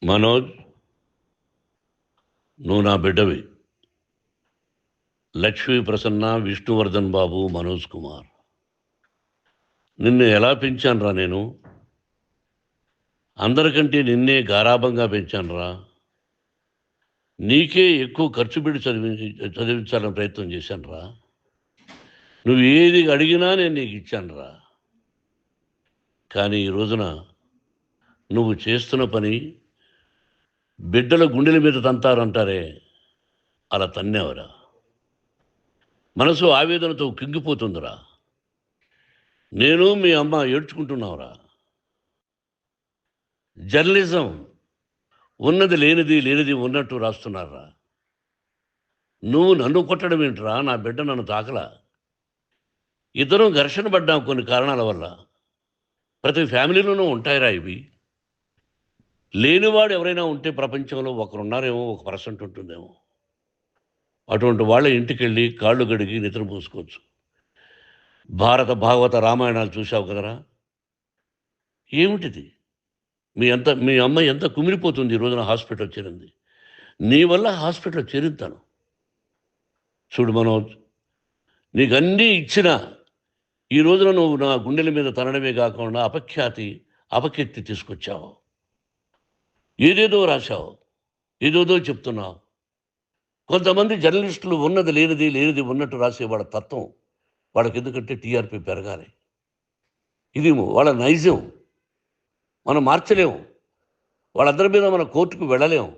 మనోజ్, నువ్వు నా బిడ్డవి. లక్ష్మీ ప్రసన్న, విష్ణువర్ధన్ బాబు, మనోజ్ కుమార్. నిన్ను ఎలా పెంచానురా నేను? అందరికంటే నిన్నే గారాబంగా పెంచానురా. నీకే ఎక్కువ ఖర్చు పెట్టి చదివించాలని ప్రయత్నం చేశానురా. నువ్వు ఏది అడిగినా నేను నీకు ఇచ్చానురా. కానీ ఈ రోజున నువ్వు చేస్తున్న పని బిడ్డల గుండెల మీద తంతారంటారే, అలా తన్నేవరా. మనసు ఆవేదనతో కింగిపోతుందిరా. నేను మీ అమ్మ ఏడ్చుకుంటున్నావురా. జర్నలిజం ఉన్నది లేనిది, లేనిది ఉన్నట్టు రాస్తున్నారా. నువ్వు నన్ను కొట్టడం ఏంట్రా? నా బిడ్డ నన్ను తాకలా. ఇద్దరం ఘర్షణ పడ్డాం కొన్ని కారణాల వల్ల. ప్రతి ఫ్యామిలీలోనూ ఉంటాయిరా ఇవి. లేనివాడు ఎవరైనా ఉంటే ప్రపంచంలో ఒకరున్నారేమో, 1% ఉంటుందేమో. అటువంటి వాళ్ళ ఇంటికి వెళ్ళి కాళ్ళు గడిగి నిద్ర పూసుకోవచ్చు. భారత భాగవత రామాయణాలు చూశావు కదరా. ఏమిటిది? మీ అమ్మ ఎంత కుమిలిపోతుంది ఈ రోజున హాస్పిటల్ చేరింది. నీ వల్ల హాస్పిటల్ చేరుతాను. చూడు మనోజ్, నీకు అన్నీ ఇచ్చిన ఈ రోజున నువ్వు నా గుండెల మీద తనడమే కాకుండా అపకీర్తి తీసుకొచ్చావు. ఏదేదో రాశావు, ఏదేదో చెప్తున్నావు. కొంతమంది జర్నలిస్టులు ఉన్నది లేనిది, లేనిది ఉన్నట్టు రాసేవాళ్ళ తత్వం వాళ్ళకి. ఎందుకంటే టీఆర్పీ పెరగాలి. ఇది వాళ్ళ నైజం. మనం మార్చలేము. వాళ్ళందరి మీద మన కోర్టుకు వెళ్ళలేము.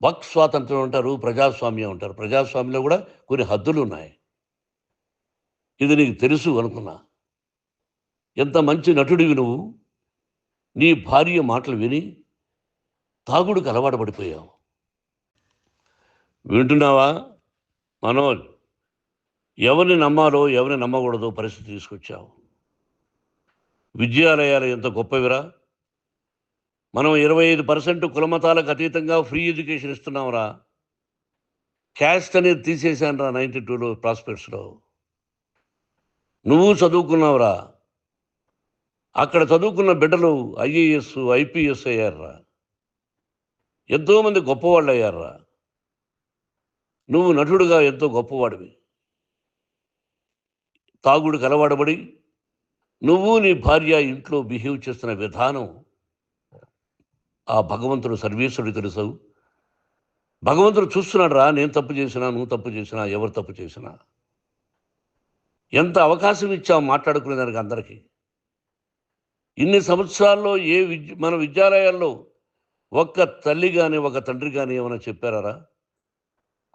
వాక్ స్వాతంత్రం అంటారు, ప్రజాస్వామ్యం అంటారు. ప్రజాస్వామ్యంలో కూడా కొన్ని హద్దులు ఉన్నాయి. ఇది నీకు తెలుసు అనుకున్నా. ఎంత మంచి నటుడివి నువ్వు. నీ భార్య మాటలు విని తాగుడికి అలవాటు పడిపోయావు. వింటున్నావా మనోజ్? ఎవరిని నమ్మాలో ఎవరిని నమ్మకూడదో పరిస్థితి తీసుకొచ్చావు. విద్యాలయాలు ఎంత గొప్పవిరా. మనం 25% కులమతాలకు అతీతంగా ఫ్రీ ఎడ్యుకేషన్ ఇస్తున్నాంరా. క్యాస్ట్ అనేది తీసేశానురా 92లో ప్రాస్పెక్ట్స్లో. నువ్వు చదువుకున్నావురా. అక్కడ చదువుకున్న బిడ్డలు IAS, IPS అయ్యారురా. ఎంతోమంది గొప్పవాళ్ళు అయ్యారురా. నువ్వు నటుడుగా ఎంతో గొప్పవాడివి. తాగుడికి అలవాడబడి నువ్వు నీ భార్య ఇంట్లో బిహేవ్ చేస్తున్న విధానం ఆ భగవంతుడు సర్వేశ్వరుడు తెలుసు. భగవంతుడు చూస్తున్నాడు రా. నేను తప్పు చేసినా, నువ్వు తప్పు చేసినా, ఎవరు తప్పు చేసినా. ఎంత అవకాశం ఇచ్చావు మాట్లాడుకునేదానికి అందరికీ. ఇన్ని సంవత్సరాల్లో మన విద్యాలయాల్లో ఒక్క తల్లి కానీ ఒక తండ్రి కానీ ఏమైనా చెప్పారా?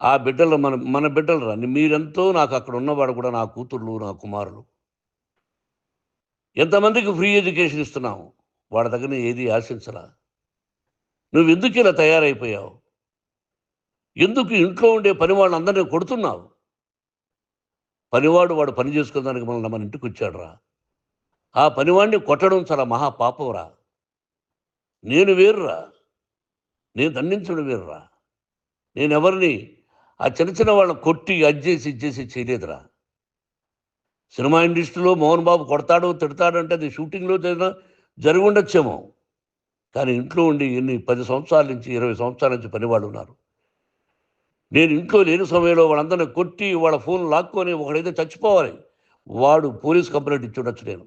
ఆ బిడ్డలు మన బిడ్డలు రా. మీరెంతో నాకు అక్కడ ఉన్నవాడు కూడా నా కూతుర్లు, నా కుమారులు. ఎంతమందికి ఫ్రీ ఎడ్యుకేషన్ ఇస్తున్నావు. వాడి దగ్గర ఏది ఆశించలా. నువ్వు ఎందుకు ఇలా తయారైపోయావు? ఎందుకు ఇంట్లో ఉండే పని వాళ్ళందరినీ కొడుతున్నావు? వాడు పని చేసుకోవడానికి మన ఇంటికి వచ్చాడు రా. ఆ పనివాడిని కొట్టడం చాలా మహాపాపంరా. నేను వేరురా. నేను దండించడం వేరురా. నేను ఎవరిని ఆ చిన్న వాళ్ళని కొట్టి ఇచ్చేసి చేయలేదురా. సినిమా ఇండస్ట్రీలో మోహన్ బాబు కొడతాడు, తిడతాడు అంటే అది షూటింగ్లో జరిగి ఉండొచ్చేమో. కానీ ఇంట్లో ఉండి 10 సంవత్సరాల నుంచి 20 సంవత్సరాల నుంచి పనివాళ్ళు ఉన్నారు. నేను ఇంట్లో లేని సమయంలో వాళ్ళందరినీ కొట్టి వాళ్ళ ఫోన్ లాక్కొని ఒకడైతే చచ్చిపోవాలి. వాడు పోలీస్ కంప్లైంట్ ఇచ్చి ఉండొచ్చు. నేను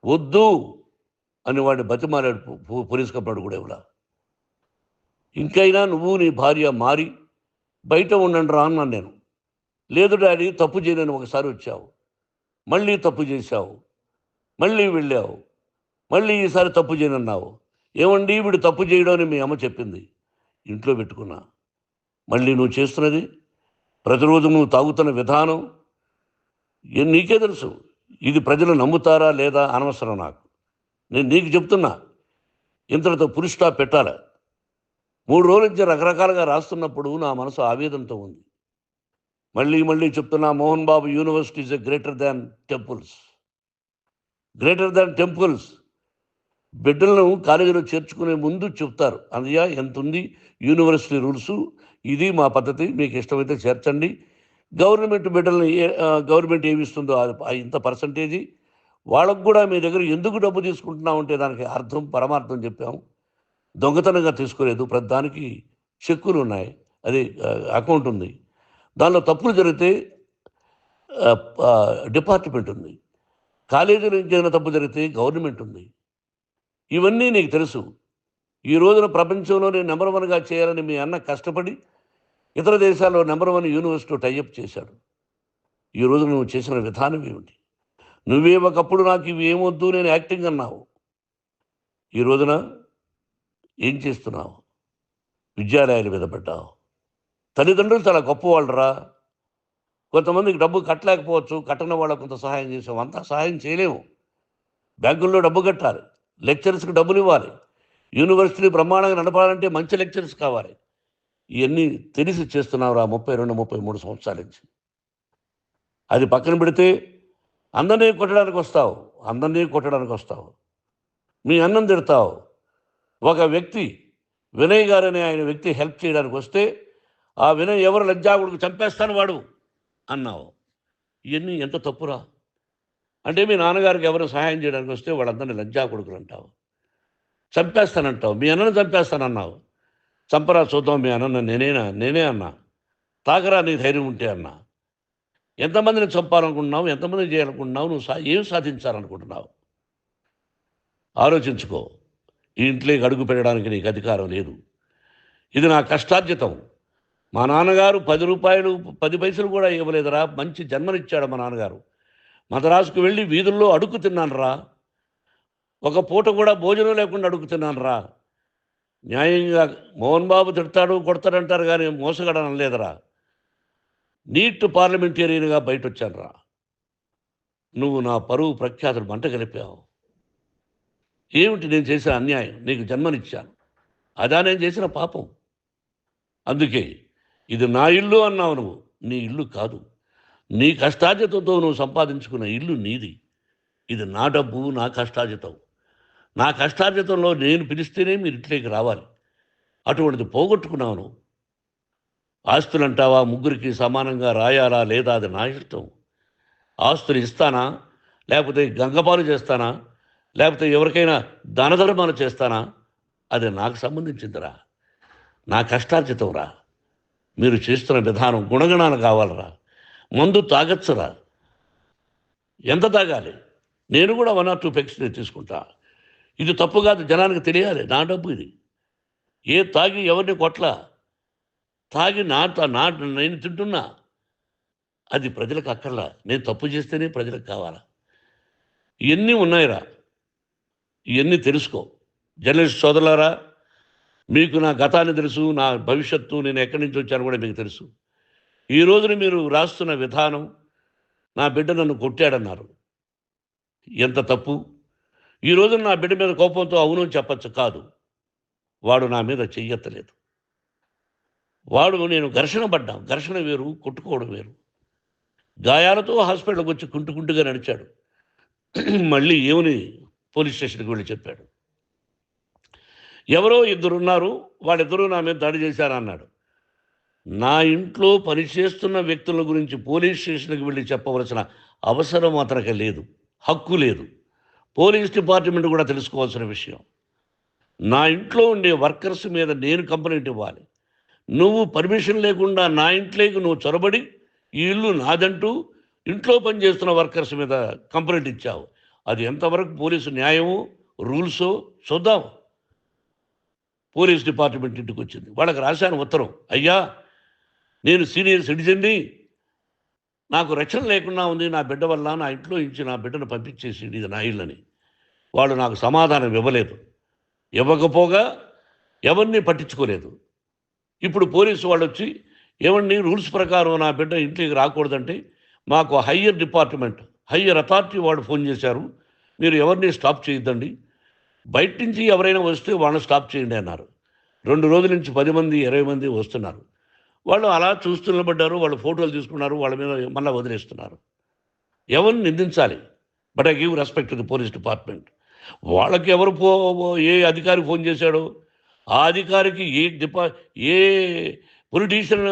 వద్దు అని వాడిని బతిమాలాడు. పోలీస్ కంప్లైంట్ కూడా ఇవ్వలా. ఇంకైనా నువ్వు నీ భార్య మారి బయట ఉండండి రా అన్నాను నేను. లేదు డాడీ, తప్పు చేయలేని ఒకసారి వచ్చావు, మళ్ళీ తప్పు చేశావు, మళ్ళీ వెళ్ళావు, మళ్ళీ ఈసారి తప్పు చేయనన్నావు. ఏమండి వీడు తప్పు చేయడం అని మీ అమ్మ చెప్పింది. ఇంట్లో పెట్టుకున్నా. మళ్ళీ నువ్వు చేస్తున్నది, ప్రతిరోజు నువ్వు తాగుతున్న విధానం నీకే తెలుసు. ఇది ప్రజలు నమ్ముతారా లేదా అనవసరం నాకు. నేను నీకు చెప్తున్నా, ఇంతటితో పులి స్టాప్ పెట్టాలి. 3 రోజుల నుంచి రకరకాలుగా రాస్తున్నప్పుడు నా మనసు ఆవేదనతో ఉంది. మళ్ళీ చెప్తున్నా, Mohan Babu university is greater than temples. Greater than temples. బిడ్డలను కాలేజీలో చేర్చుకునే ముందు చెప్తారు, అన్నయ్య ఎంత ఉంది యూనివర్సిటీ రూల్సు, ఇది మా పద్ధతి, మీకు ఇష్టమైతే చేర్చండి. గవర్నమెంట్ ఏమి ఇస్తుందో ఇంత పర్సంటేజీ వాళ్ళకు కూడా మీ దగ్గర ఎందుకు డబ్బు తీసుకుంటున్నామంటే దానికి అర్థం పరమార్థం చెప్పాము. దొంగతనంగా తీసుకోలేదు. ప్రతిదానికి చెక్కులు ఉన్నాయి. అది అకౌంట్ ఉంది. దానిలో తప్పులు జరిగితే డిపార్ట్మెంట్ ఉంది. కాలేజీలో ఇంకేమైనా తప్పు జరిగితే గవర్నమెంట్ ఉంది. ఇవన్నీ నీకు తెలుసు. ఈ రోజున ప్రపంచంలోనే నెంబర్ 1గా చేయాలని మీ అన్న కష్టపడి ఇతర దేశాల్లో నెంబర్ 1 యూనివర్సిటీ టైఅప్ చేశాడు. ఈ రోజు నువ్వు చేసిన విధానం ఏమిటి? నువ్వే ఒకప్పుడు నాకు ఇవి ఏమొద్దు నేను యాక్టింగ్ అన్నావు. ఈ రోజున ఏం చేస్తున్నావు? విద్యాలయాల మీద పడ్డావు. తల్లిదండ్రులు చాలా గొప్పవాళ్ళరా. కొంతమందికి డబ్బు కట్టలేకపోవచ్చు. కట్టని వాళ్ళకు కొంత సహాయం చేసాం. అంతా సహాయం చేయలేము. బ్యాంకుల్లో డబ్బు కట్టాలి. లెక్చరర్స్కి డబ్బులు ఇవ్వాలి. యూనివర్సిటీ బ్రహ్మాండంగా నడపాలంటే మంచి లెక్చరర్స్ కావాలి. ఇవన్నీ తెలిసి చేస్తున్నావురా 32, 33 సంవత్సరాల నుంచి. అది పక్కన పెడితే అందరినీ కొట్టడానికి వస్తావు. మీ అన్నం తిడతావు. ఒక వ్యక్తి వినయ్ గారనే ఆయన వ్యక్తి హెల్ప్ చేయడానికి వస్తే ఆ వినయ్ ఎవరు లజ్జాగుడికి చంపేస్తాను వాడు అన్నావు. ఇవన్నీ ఎంత తప్పురా? అంటే మీ నాన్నగారికి ఎవరు సహాయం చేయడానికి వస్తే వాళ్ళందరినీ లజ్జాగుడుకులు అంటావు. చంపేస్తానంటావు. మీ అన్నను చంపేస్తానన్నావు. చంపరా చూద్దాం మీ అన్న నేనే అన్నా. తాకరా నీ ధైర్యం ఉంటే అన్నా. ఎంతమందిని చంపాలనుకుంటున్నావు? ఎంతమందిని చేయాలనుకుంటున్నావు? నువ్వు ఏం సాధించాలనుకుంటున్నావు? ఆలోచించుకో. ఈ ఇంట్లోకి అడుగు పెట్టడానికి నీకు అధికారం లేదు. ఇది నా కష్టార్జితం. మా నాన్నగారు 10 రూపాయలు 10 పైసలు కూడా ఇవ్వలేదురా. మంచి జన్మనిచ్చాడు మా నాన్నగారు. మద్రాసుకు వెళ్ళి వీధుల్లో అడుగు తిన్నానురా. ఒక పూట కూడా భోజనం లేకుండా అడుగు తిన్నానురా. న్యాయంగా మోహన్ బాబు తిడతాడు కొడతాడంటారు కానీ మోసగడనం లేదురా. నీట్ పార్లమెంటేరియన్గా బయట వచ్చానురా. నువ్వు నా పరువు ప్రఖ్యాతులు మంట కలిపావు. ఏమిటి నేను చేసిన అన్యాయం? నీకు జన్మనిచ్చాను. అదా నేను చేసిన పాపం. అందుకే ఇది నా ఇల్లు అన్నావు. నువ్వు నీ ఇల్లు కాదు. నీ కష్టార్జితంతో నువ్వు సంపాదించుకున్న ఇల్లు నీది. ఇది నా డబ్బు, నా కష్టార్జితం. నా కష్టార్జితంలో నేను పిలిస్తేనే మీరు ఇంట్లోకి రావాలి. అటువంటిది పోగొట్టుకున్నావు నువ్వు. ఆస్తులు అంటావా? ముగ్గురికి సమానంగా రాయాలా లేదా అది నా ఇష్టం. ఆస్తులు ఇస్తానా, లేకపోతే గంగపాలు చేస్తానా, లేకపోతే ఎవరికైనా దానధర్మాలు చేస్తానా, అది నాకు సంబంధించిందిరా. నా కష్టార్జితం రా. మీరు చేస్తున్న విధానం గుణగణాలు కావాలరా. మందు తాగచ్చురా. ఎంత తాగాలి? నేను కూడా 1 or 2 పెగ్స్ నేను తీసుకుంటా. ఇది తప్పు కాదు, జనానికి తెలియాలి. నా డబ్బు ఇది. తాగి ఎవరిని కొట్లా. తాగి నేను తింటున్నా. అది ప్రజలకు అక్కర్లా. నేను తప్పు చేస్తేనే ప్రజలకు కావాలా. ఇవన్నీ ఉన్నాయిరా. ఇవన్నీ తెలుసుకో. జర్నలిస్ట్ సోదరులారా, మీకు నా గతాన్ని తెలుసు, నా భవిష్యత్తు, నేను ఎక్కడి నుంచి వచ్చాను కూడా మీకు తెలుసు. ఈ రోజున మీరు రాస్తున్న విధానం, నా బిడ్డ నన్ను కొట్టాడన్నారు. ఎంత తప్పు. ఈ రోజున నా బిడ్డ మీద కోపంతో అవును చెప్పచ్చు. కాదు, వాడు నా మీద చెయ్యెత్తలేదు. నేను ఘర్షణ పడ్డాం. ఘర్షణ వేరు, కొట్టుకోవడం వేరు. గాయాలతో హాస్పిటల్కి వచ్చి కుంటుగా నడిచాడు. మళ్ళీ ఏమని పోలీస్ స్టేషన్కి వెళ్ళి చెప్పాడు. ఎవరో 2 ఉన్నారు, వాళ్ళిద్దరూ నా మీద దాడి చేశారన్నాడు. నా ఇంట్లో పనిచేస్తున్న వ్యక్తుల గురించి పోలీస్ స్టేషన్కి వెళ్ళి చెప్పవలసిన అవసరం అతనికి లేదు, హక్కు లేదు. పోలీస్ డిపార్ట్మెంట్ కూడా తెలుసుకోవాల్సిన విషయం. నా ఇంట్లో ఉండే వర్కర్స్ మీద నేను కంప్లైంట్ ఇవ్వాలి. నువ్వు పర్మిషన్ లేకుండా నా ఇంట్లోకి నువ్వు చొరబడి ఈ ఇల్లు నాదంటూ ఇంట్లో పనిచేస్తున్న వర్కర్స్ మీద కంప్లైంట్ ఇచ్చావు. అది ఎంతవరకు పోలీసు న్యాయమో రూల్సో చూద్దాం. పోలీస్ డిపార్ట్మెంట్ ఇంటికి వచ్చింది. వాళ్ళకి రాశాను ఉత్తరం. అయ్యా, నేను సీనియర్ సిటిజన్ని, నాకు రక్షణ లేకుండా ఉంది. నా బిడ్డ వల్ల నా ఇంట్లో నుంచి నా బిడ్డను పంపించేసి ఇది నా ఇల్లని. వాళ్ళు నాకు సమాధానం ఇవ్వలేదు. ఇవ్వకపోగా ఎవరిని పట్టించుకోలేదు. ఇప్పుడు పోలీసు వాళ్ళు వచ్చి ఏమండి రూల్స్ ప్రకారం నా బిడ్డ ఇంటికి రాకూడదంటే మాకు హయ్యర్ అథారిటీ వాళ్ళు ఫోన్ చేశారు. మీరు ఎవరిని స్టాప్ చేయొద్దండి, బయట నుంచి ఎవరైనా వస్తే వాళ్ళని స్టాప్ చేయండి అన్నారు. 2 రోజుల నుంచి 10 మంది 20 మంది వస్తున్నారు. వాళ్ళు అలా చూస్తూ నిలబడ్డారు. వాళ్ళు ఫోటోలు తీసుకున్నారు. వాళ్ళ మీద మళ్ళీ వదిలేస్తున్నారు. ఎవరిని నిందించాలి? But I give respect to the police department. వాళ్ళకి ఏ అధికారి ఫోన్ చేశాడో, ఆ అధికారికి ఏ పొలిటీషియన్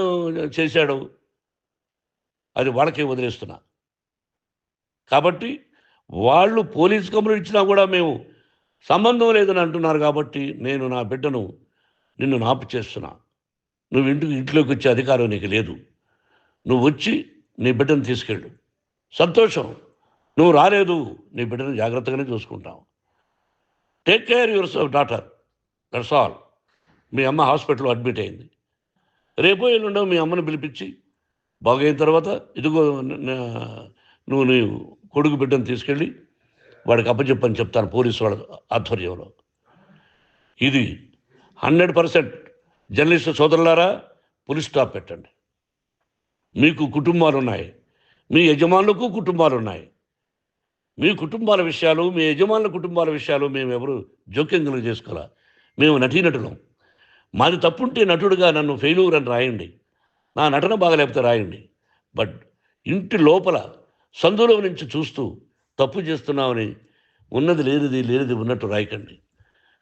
చేశాడో అది వాళ్ళకే వదిలేస్తున్నా. కాబట్టి వాళ్ళు పోలీస్ కంప్లైంట్ ఇచ్చినా కూడా మేము సంబంధం లేదని అంటున్నారు కాబట్టి నేను నా బిడ్డను నిన్ను నాపు చేస్తున్నా. నువ్వు ఇంట్లోకి వచ్చే అధికారం నీకు లేదు. నువ్వు వచ్చి నీ బిడ్డను తీసుకెళ్ళు. సంతోషం. నువ్వు రాలేదు, నీ బిడ్డను జాగ్రత్తగానే చూసుకుంటావు. Take care your daughter, that's all. మీ అమ్మ హాస్పిటల్లో అడ్మిట్ అయింది. రేపో ఎల్లుండో మీ అమ్మను పిలిపించి బాగైన తర్వాత ఇదిగో నువ్వు నీ కొడుకు బిడ్డను తీసుకెళ్ళి వాడికి అప్పచెప్పని చెప్తాను పోలీసు వాళ్ళ ఆధ్వర్యంలో. ఇది 100% జర్నలిస్టు సోదరులారా, పులి స్టాప్ పెట్టండి. మీకు కుటుంబాలు ఉన్నాయి, మీ యజమానులకు కుటుంబాలు ఉన్నాయి. మీ కుటుంబాల విషయాలు, మీ యజమానుల కుటుంబాల విషయాలు మేము ఎవరు జోక్యం చేసుకోవాలా. మేము నటీనటులం. మాది తప్పుంటే నటుడుగా నన్ను ఫెయిల్యూర్ అని రాయండి, నా నటన బాగలేకపోతే రాయండి. బట్ ఇంటి లోపల సందులో నుంచి చూస్తూ తప్పు చేస్తున్నామని ఉన్నది లేనిది ఉన్నట్టు రాయకండి.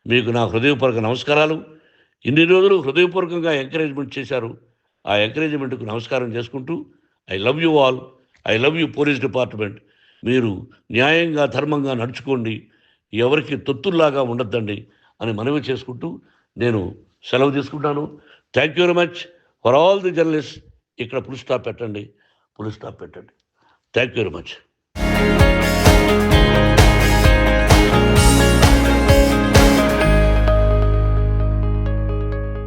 మీకు నా హృదయపూర్వక నమస్కారాలు. ఇన్ని రోజులు హృదయపూర్వకంగా ఎంకరేజ్మెంట్ చేశారు. ఆ ఎంకరేజ్మెంట్కు నమస్కారం చేసుకుంటూ I love you all. I love you police department. మీరు న్యాయంగా ధర్మంగా నడుచుకోండి, ఎవరికి తొత్తుల్లాగా ఉండొద్దండి అని మనవి చేసుకుంటూ నేను సెలవు తీసుకుంటాను. Thank you very much for all the journalist. ఇక్కడ పులి స్టాప్ పెట్టండి. Thank you very much.